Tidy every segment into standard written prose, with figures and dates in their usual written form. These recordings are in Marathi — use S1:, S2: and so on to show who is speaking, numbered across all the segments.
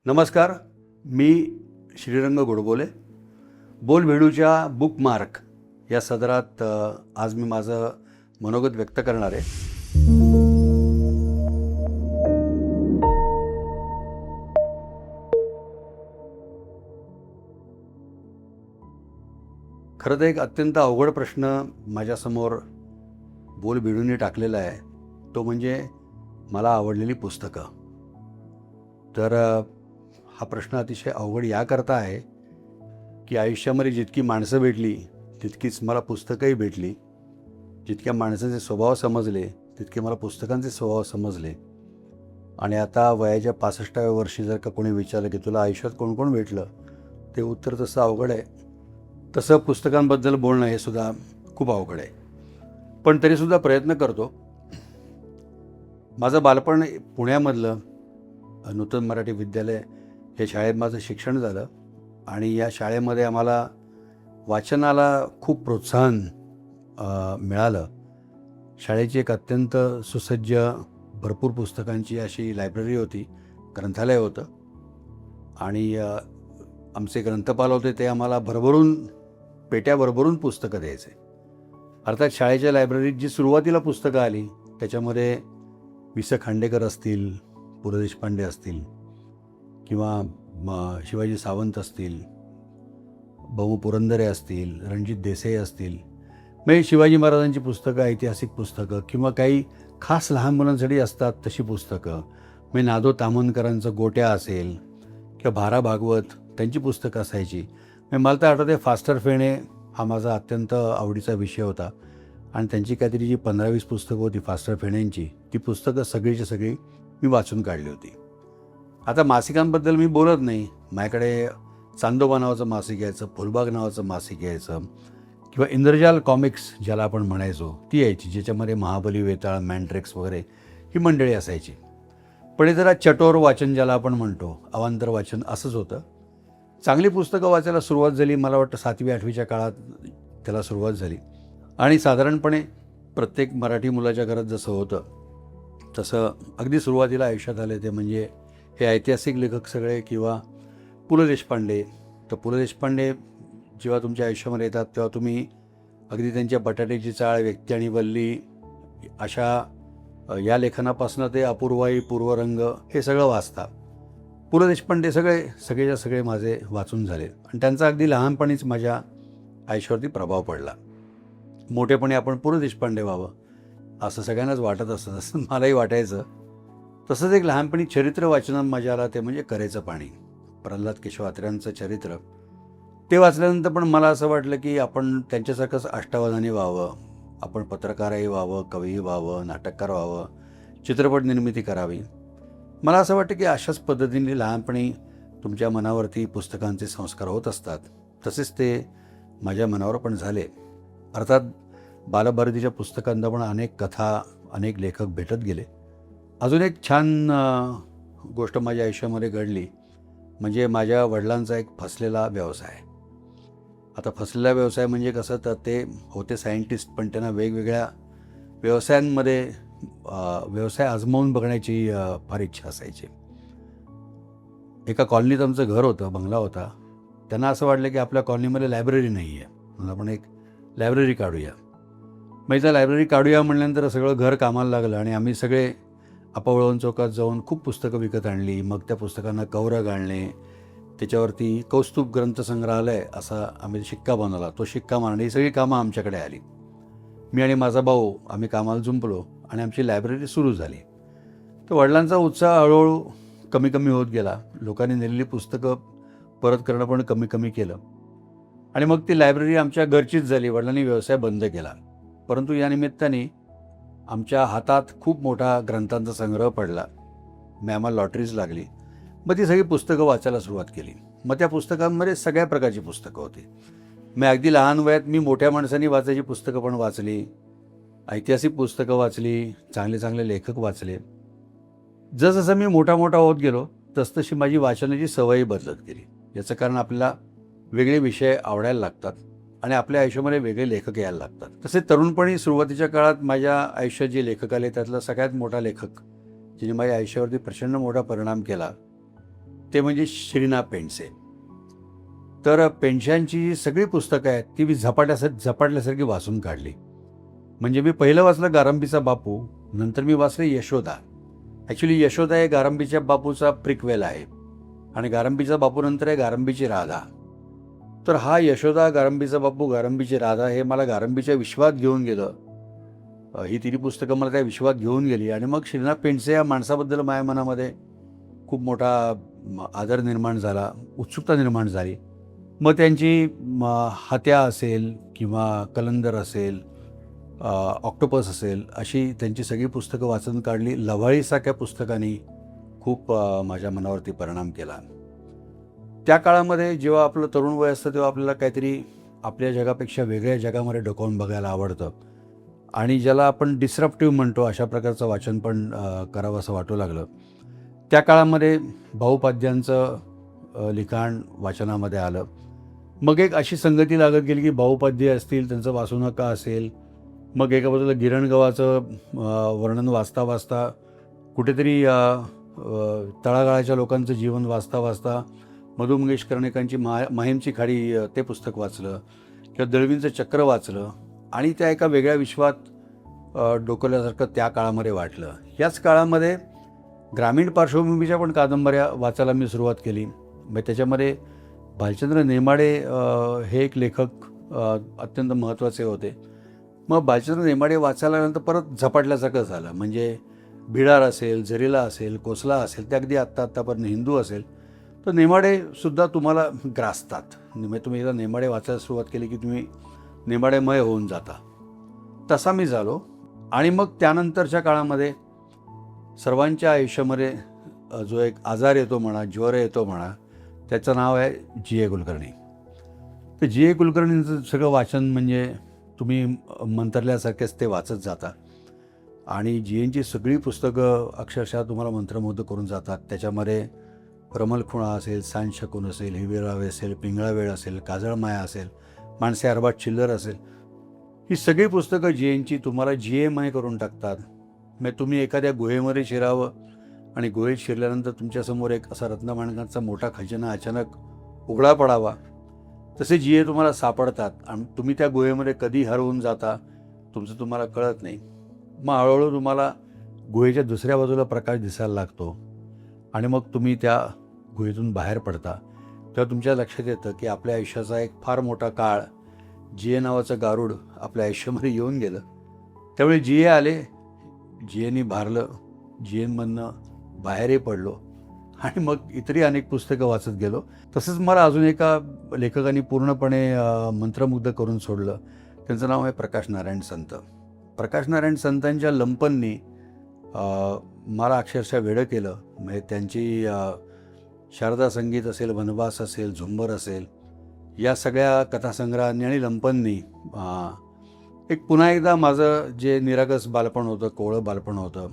S1: नमस्कार. मी श्रीरंग गोडबोले. बोलभेडूच्या बुकमार्क या सदरात आज मी माझं मनोगत व्यक्त करणार आहे. खरं तर एक अत्यंत अवघड प्रश्न माझ्यासमोर बोलभेडूने टाकलेला आहे. तो म्हणजे मला आवडलेली पुस्तकं. तर हा प्रश्न अतिशय अवघड याकरता आहे की आयुष्यामध्ये जितकी माणसं भेटली तितकीच मला पुस्तकंही भेटली. जितक्या माणसाचे स्वभाव समजले तितके मला पुस्तकांचे स्वभाव समजले. आणि आता वयाच्या 65व्या वर्षी जर का कोणी विचारलं की तुला आयुष्यात कोण कोण भेटलं, ते उत्तर तसं अवघड आहे. तसं पुस्तकांबद्दल बोलणं हे सुद्धा खूप अवघड आहे. पण तरीसुद्धा प्रयत्न करतो. माझं बालपण पुण्यामधलं नूतन मराठी विद्यालय हे शाळेत माझं शिक्षण झालं. आणि या शाळेमध्ये आम्हाला वाचनाला खूप प्रोत्साहन मिळालं. शाळेची एक अत्यंत सुसज्ज भरपूर पुस्तकांची अशी लायब्ररी होती, ग्रंथालय होतं. आणि आमचे ग्रंथपाल होते ते आम्हाला पेट्या भरभरून पुस्तकं द्यायचे. अर्थात शाळेच्या लायब्ररीत जी सुरुवातीला पुस्तकं आली त्याच्यामध्ये वि स खांडेकर असतील, पु ल देशपांडे असतील किंवा शिवाजी सावंत असतील, बहु पुरंदरे असतील, रणजित देसाई असतील, म्हणजे शिवाजी महाराजांची पुस्तकं, ऐतिहासिक पुस्तकं किंवा काही खास लहान मुलांसाठी असतात तशी पुस्तकं, म्हणजे नादो ताम्हनकरांचं गोट्या असेल किंवा भारा भागवत त्यांची पुस्तकं असायची. म्हणजे मला तर आठवते फास्टर फेणे हा माझा अत्यंत आवडीचा विषय होता. आणि त्यांची काहीतरी जी 15-20 पुस्तकं होती फास्टर फेणेंची, ती पुस्तकं सगळीची सगळी मी वाचून काढली होती. आता मासिकांबद्दल मी बोलत नाही. माझ्याकडे चांदोबा नावाचं मासिक यायचं, फुलबाग नावाचं मासिक यायचं किंवा इंद्रजाल कॉमिक्स ज्याला आपण म्हणायचो ती यायची, ज्याच्यामध्ये महाबली, वेताळ, मॅन्ड्रेक्स वगैरे ही मंडळी असायची. पण हे जरा चटोर वाचन ज्याला आपण म्हणतो, अवांतर वाचन असंच होतं. चांगली पुस्तकं वाचायला सुरुवात झाली मला वाटतं 7वी-8वीच्या काळात त्याला सुरुवात झाली. आणि साधारणपणे प्रत्येक मराठी मुलाच्या घरात जसं होतं तसं अगदी सुरुवातीला आयुष्यात आले ते म्हणजे हे ऐतिहासिक लेखक सगळे किंवा पु ल देशपांडे. तर पु ल देशपांडे जेव्हा तुमच्या आयुष्यामध्ये येतात तेव्हा तुम्ही अगदी त्यांच्या बटाट्याची चाळ, व्यक्ती आणि वल्ली अशा या लेखनापासून ते अपूर्वाई, पूर्वरंग हे सगळं वाचता. पु ल देशपांडे सगळेच्या सगळे माझे वाचून झाले. आणि त्यांचा अगदी लहानपणीच माझ्या आयुष्यावरती प्रभाव पडला. मोठेपणी आपण पु ल देशपांडे व्हावं असं सगळ्यांनाच वाटत असतं, तसं मलाही वाटायचं. तसंच एक लहानपणी चरित्र वाचनात मजा आला ते म्हणजे करेचं पाणी, प्रल्हाद केशव अत्र्यांचं चरित्र. ते वाचल्यानंतर पण मला असं वाटलं की आपण त्यांच्यासारखंच अष्टावधानी व्हावं, आपण पत्रकारही व्हावं, कवीही व्हावं, नाटककार व्हावं, चित्रपट निर्मिती करावी. मला असं वाटतं की अशाच पद्धतीने लहानपणी तुमच्या मनावरती पुस्तकांचे संस्कार होत असतात. तसेच ते माझ्या मनावर पण झाले. अर्थात बालभारतीच्या पुस्तकांना पण अनेक कथा, अनेक लेखक भेटत गेले. अजून एक छान गोष्ट माझ्या आयुष्यामध्ये घडली म्हणजे माझ्या वडिलांचा एक फसलेला व्यवसाय. आता फसलेला व्यवसाय म्हणजे कसं, तर ते होते सायंटिस्ट, पण त्यांना वेगवेगळ्या व्यवसायांमध्ये व्यवसाय आजमावून बघण्याची फार इच्छा असायची. एका कॉलनीत आमचं घर होतं, बंगला होता. त्यांना असं वाटलं की आपल्या कॉलनीमध्ये लायब्ररी नाही आहे, म्हणून आपण एक लायब्ररी काढूया. मग इथं लायब्ररी काढूया म्हणल्यानंतर सगळं घर कामाला लागलं आणि आम्ही सगळे अपवळवण चौकात जाऊन खूप पुस्तकं विकत आणली. मग त्या पुस्तकांना कव्हरं घालणे, त्याच्यावरती कौस्तुभ ग्रंथसंग्रहालय असा आम्ही शिक्का बनवला, तो शिक्का मारणे, ही सगळी कामं आमच्याकडे आली. मी आणि माझा भाऊ आम्ही कामाला जुंपलो आणि आमची लायब्ररी सुरू झाली. तर वडिलांचा उत्साह हळूहळू कमी कमी होत गेला. लोकांनी नेलेली पुस्तकं परत करणं पण कमी कमी केलं. आणि मग ती लायब्ररी आमच्या घरचीच झाली. वडिलांनी व्यवसाय बंद केला. परंतु या निमित्ताने आमच्या हातात खूप मोठा ग्रंथांचा संग्रह पडला. मग आम्हाला लॉटरीज लागली. मग ती सगळी पुस्तकं वाचायला सुरुवात केली. मग त्या पुस्तकांमध्ये सगळ्या प्रकारची पुस्तकं होती. मी अगदी लहान वयात मी मोठ्या माणसांनी वाचायची पुस्तकं पण वाचली, ऐतिहासिक पुस्तकं वाचली, चांगले चांगले लेखक वाचले. जसजसं मी मोठा होत गेलो तसतशी माझी वाचनाची सवयही बदलत गेली. याचं कारण आपल्याला वेगळे विषय आवडायला लागतात आणि आपल्या आयुष्यामध्ये वेगळे लेखक यायला लागतात. तसे तरुणपणी सुरुवातीच्या काळात माझ्या आयुष्यात जे लेखक आले त्यातला सगळ्यात मोठा लेखक जिने माझ्या आयुष्यावरती प्रचंड मोठा परिणाम केला ते म्हणजे श्रीना पेंडसे. तर पेंडशांची जी सगळी पुस्तकं आहेत ती मी झपाटल्यासारखी वाचून काढली. म्हणजे मी पहिलं वाचलं गारंबीचा बापू, नंतर मी वाचलं यशोदा. ॲक्च्युली यशोदा हे गारंबीच्या बापूचा प्रिक्वेल आहे आणि गारंबीचा बापू नंतर आहे गारंबीची राधा. तर हा यशोदा, गारंबीचा बापू, गारंबीची राधा हे मला गारंबीच्या विश्वात घेऊन गेलं. ही तिन्ही पुस्तकं मला त्या विश्वात घेऊन गेली आणि मग श्रीनाथ पेंडसे या माणसाबद्दल माझ्या मनामध्ये खूप मोठा आदर निर्माण झाला, उत्सुकता निर्माण झाली. मग त्यांची हत्या असेल किंवा कलंदर असेल, ऑक्टोपस असेल, अशी त्यांची सगळी पुस्तकं वाचून काढली. लव्हाळीसारख्या पुस्तकांनी खूप माझ्या मनावरती परिणाम केला. त्या काळामध्ये जेव्हा आपलं तरुण वय असतं तेव्हा आपल्याला काहीतरी आपल्या जगापेक्षा वेगळ्या जगामध्ये डोकावून बघायला आवडतं आणि ज्याला आपण डिस्रप्टिव्ह म्हणतो अशा प्रकारचं वाचन पण करावं असं वाटू लागलं. त्या काळामध्ये भाऊपाध्यांचं लिखाण वाचनामध्ये आलं. मग एक अशी संगती लागत गेली की भाऊपाध्ये असतील, त्यांचं वासुनका असेल, मग एका बाजूला गिरणगावाचं वर्णन वाचता वाचता, कुठेतरी तळागाळाच्या लोकांचं जीवन वाचता वाचता मधु मंगेश कर्णिकांची माहीमची खाडी ते पुस्तक वाचलं किंवा दळवींचं चक्र वाचलं आणि त्या एका वेगळ्या विश्वात डोकवल्यासारखं त्या काळामध्ये वाटलं. याच काळामध्ये ग्रामीण पार्श्वभूमीच्या पण कादंबऱ्या वाचायला मी सुरुवात केली. मग त्याच्यामध्ये भालचंद्र नेमाडे हे एक लेखक अत्यंत महत्त्वाचे होते. मग भालचंद्र नेमाडे वाचायला नंतर परत झपाटल्यासारखं झालं. म्हणजे भिडार असेल, जरीला असेल, कोसला असेल, ते अगदी आत्तापर्यंत हिंदू असेल, तर नेमाडेसुद्धा तुम्हाला ग्रासतात. म्हणजे तुम्ही एकदा नेमाडे वाचायला सुरुवात केली की तुम्ही नेमाडेमय होऊन जाता. तसा मी झालो. आणि मग त्यानंतरच्या काळामध्ये सर्वांच्या आयुष्यामध्ये जो एक आजार येतो म्हणा, ज्वर येतो म्हणा, त्याचं नाव आहे जी.ए. कुलकर्णी. तर जी.ए. कुलकर्णींचं सगळं वाचन म्हणजे तुम्ही मंत्रल्यासारखेच ते वाचत जाता आणि जी.एंची सगळी पुस्तकं अक्षरशः तुम्हाला मंत्रमुग्ध करून जातात. त्याच्यामध्ये रमलखुणा असेल, सांज शकुन असेल, हिवीरावे असेल, पिंगळा वेळ असेल, काजळमाया असेल, माणसे अरबाज चिल्लर असेल, ही सगळी पुस्तकं जी.एंची तुम्हाला जी.ए.मय करून टाकतात. मग तुम्ही एखाद्या गुहेमध्ये शिरावं आणि गुहेत शिरल्यानंतर तुमच्यासमोर एक असा रत्नमाणकांचा मोठा खजिना अचानक उघडा पडावा, तसे जी.ए. तुम्हाला सापडतात आणि तुम्ही त्या गुहेमध्ये कधी हरवून जाता तुमचं तुम्हाला कळत नाही. मग हळूहळू तुम्हाला गुहेच्या दुसऱ्या बाजूला प्रकाश दिसायला लागतो आणि मग तुम्ही त्या गुहेतून बाहेर पडता. तेव्हा तुमच्या लक्षात येतं की आपल्या आयुष्याचा एक फार मोठा काळ जी.ए. नावाचं गारुड आपल्या आयुष्यामध्ये येऊन गेलं. त्यावेळी जी.ए. आले, जी.एनी भारलं, जी.एममधनं बाहेरही पडलो आणि मग इतरही अनेक पुस्तकं वाचत गेलो. तसंच मला अजून एका लेखकांनी पूर्णपणे मंत्रमुग्ध करून सोडलं. त्यांचं नाव आहे प्रकाश नारायण संत. प्रकाश नारायण संतांच्या लंपननी मला अक्षरशः वेडं केलं. म्हणजे त्यांची शारदा संगीत असेल, वनवास असेल, झुंबर असेल, या सगळ्या कथासंग्रहांनी आणि लंपननी एक पुन्हा एकदा माझं जे निरागस बालपण होतं, कोवळं बालपण होतं,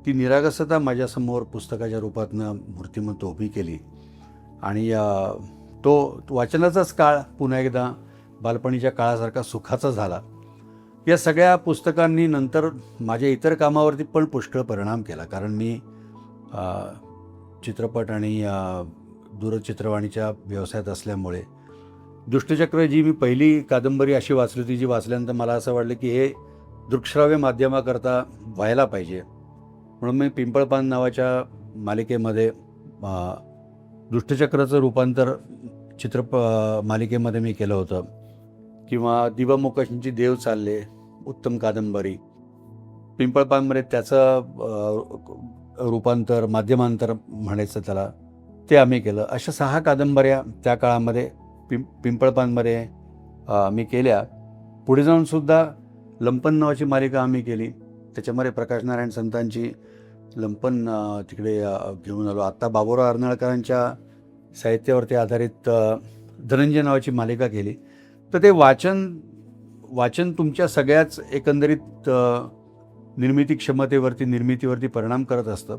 S1: ती निरागसता माझ्यासमोर पुस्तकाच्या रूपातनं मूर्तिमंत उभी केली आणि तो वाचनाचाच काळ पुन्हा एकदा बालपणीच्या काळासारखा सुखाचा झाला. या सगळ्या पुस्तकांनी नंतर माझ्या इतर कामावरती पण पुष्कळ परिणाम केला. कारण मी चित्रपट आणि दूरचित्रवाणीच्या व्यवसायात असल्यामुळे दुष्टचक्र जी मी पहिली कादंबरी अशी वाचली होती, जी वाचल्यानंतर मला असं वाटलं की हे दृकश्राव्य माध्यमाकरता व्हायला पाहिजे. म्हणून मी पिंपळपान नावाच्या मालिकेमध्ये दुष्टचक्राचं रूपांतर मालिकेमध्ये मी केलं होतं. किंवा दिवा मुकाशींची देव चालले, उत्तम कादंबरी, पिंपळपानमध्ये त्याचं रूपांतर, माध्यमांतर म्हणायचं त्याला, ते आम्ही केलं. अशा 6 कादंबऱ्या त्या काळामध्ये पिंपळपानमध्ये मी केल्या. पुढे जाऊनसुद्धा लंपन नावाची मालिका आम्ही केली. त्याच्यामध्ये प्रकाश नारायण संतांची लंपन तिकडे घेऊन आलो. आत्ता बाबुराव अर्नाळकरांच्या साहित्यावरती आधारित धनंजय नावाची मालिका केली. तर ते वाचन तुमच्या सगळ्याच एकंदरीत निर्मितीवरती परिणाम करत असतं.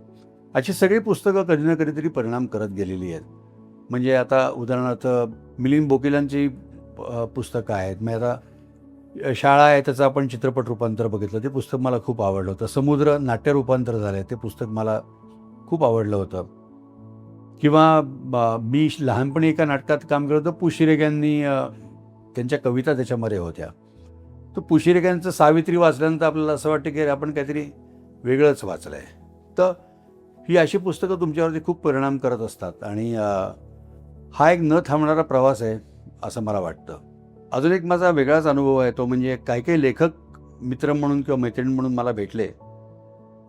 S1: अशी सगळी पुस्तकं कधी ना कधीतरी परिणाम करत गेलेली आहेत. म्हणजे आता उदाहरणार्थ मिलिंद बोकिलांची पुस्तकं आहेत. मग आता शाळा आहे त्याचं आपण चित्रपट रूपांतर बघितलं, ते पुस्तक मला खूप आवडलं होतं. समुद्र नाट्य रूपांतर झालं आहे, ते पुस्तक मला खूप आवडलं होतं. किंवा मी लहानपणी एका नाटकात काम करत होतो, पुशिरेग्यांनी त्यांच्या कविता त्याच्यामध्ये होत्या. तर पुशिरेग्यांचं सावित्री वाचल्यानंतर आपल्याला असं वाटतं की आपण काहीतरी वेगळंच वाचलं आहे. तर ही अशी पुस्तकं तुमच्यावरती खूप परिणाम करत असतात आणि हा एक न थांबणारा प्रवास आहे असं मला वाटतं. अजून एक माझा वेगळाच अनुभव आहे, तो म्हणजे काही काही लेखक मित्र म्हणून किंवा मैत्रीण म्हणून मला भेटले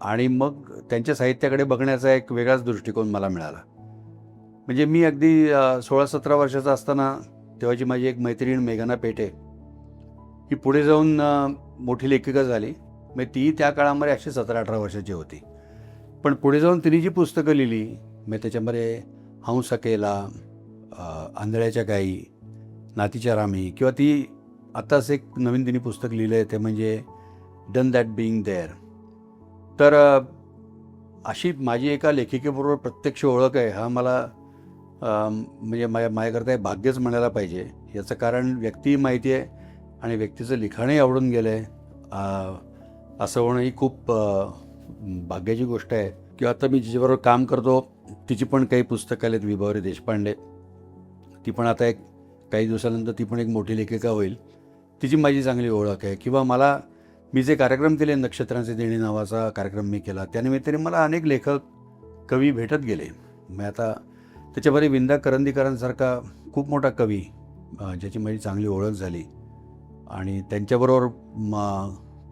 S1: आणि मग त्यांच्या साहित्याकडे बघण्याचा एक वेगळाच दृष्टिकोन मला मिळाला. म्हणजे मी अगदी 16-17 वर्षाचा असताना तेव्हाची माझी एक मैत्रीण मेघना पेठे ही पुढे जाऊन मोठी लेखिका झाली. म्हणजे ती त्या काळामध्ये 17-18 वर्षाची होती. पण पुढे जाऊन तिने जी पुस्तकं लिहिली, म्हणजे त्याच्यामध्ये हंस अकेला, आंधळ्याच्या गाई, नातीच्या रामी, किंवा ती आत्ताच एक नवीन तिने पुस्तक लिहिलं आहे ते म्हणजे डन दॅट बिईंग देअर. तर अशी माझी एका लेखिकेबरोबर प्रत्यक्ष ओळख आहे, हा मला म्हणजे माझ्याकरता हे भाग्यच म्हणायला पाहिजे. याचं कारण व्यक्ती माहिती आहे आणि व्यक्तीचं लिखाणही आवडून गेलं आहे. असं होणं ही खूप भाग्याची गोष्ट आहे. किंवा आता मी जिच्याबरोबर काम करतो तिची पण काही पुस्तकं आलेत, विभावरी देशपांडे. ती पण आता एक काही दिवसानंतर ती पण एक मोठी लेखिका होईल. तिची माझी चांगली ओळख आहे. किंवा मी जे कार्यक्रम केले, नक्षत्रांचे देणे नावाचा कार्यक्रम मी केला, त्यानिमित्ताने मला अनेक लेखक कवी भेटत गेले. मी आता त्याच्यामध्ये विंदा करंदीकरांसारखा खूप मोठा कवी ज्याची माझी चांगली ओळख झाली आणि त्यांच्याबरोबर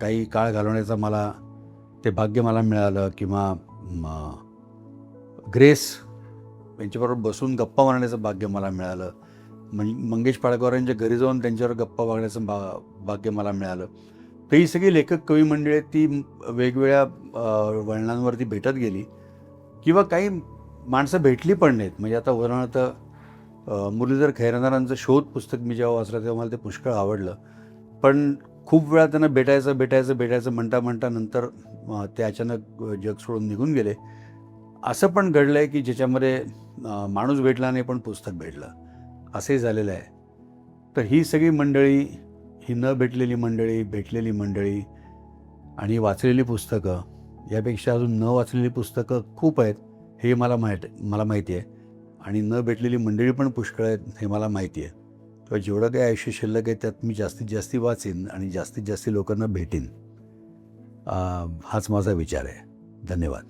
S1: काही काळ घालवण्याचा ते भाग्य मला मिळालं. किंवा ग्रेस यांच्याबरोबर बसून गप्पा मारण्याचं भाग्य मला मिळालं. मंगेश पाडकरांच्या घरी जाऊन त्यांच्यावर गप्पा मारण्याचं भाग्य मला मिळालं. तर ही सगळी लेखक कवी मंडळी ती वेगवेगळ्या वळणांवरती भेटत गेली. किंवा काही माणसं भेटली पण नाहीत. म्हणजे आता उदाहरणार्थ मुरलीधर खैरनारांचं शोध पुस्तक मी जेव्हा वाचलं तेव्हा मला ते पुष्कळ आवडलं. पण खूप वेळा त्यांना भेटायचं म्हणता नंतर ते अचानक जग सोडून निघून गेले. असं पण घडलं आहे की ज्याच्यामध्ये माणूस भेटला नाही पण पुस्तक भेटलं, असंही झालेलं आहे. तर ही सगळी मंडळी, ही न भेटलेली मंडळी, भेटलेली मंडळी आणि वाचलेली पुस्तकं, यापेक्षा अजून न वाचलेली पुस्तकं खूप आहेत हे मला माहिती आहे. आणि न भेटलेली मंडळी पण पुष्कळ आहेत हे मला माहिती आहे. तर जेवढं काही आयुष्य शिल्लक आहे त्यात मी जास्तीत जास्त वाचेन आणि जास्तीत जास्त लोकांना भेटेन, हाच माझा विचार आहे. धन्यवाद.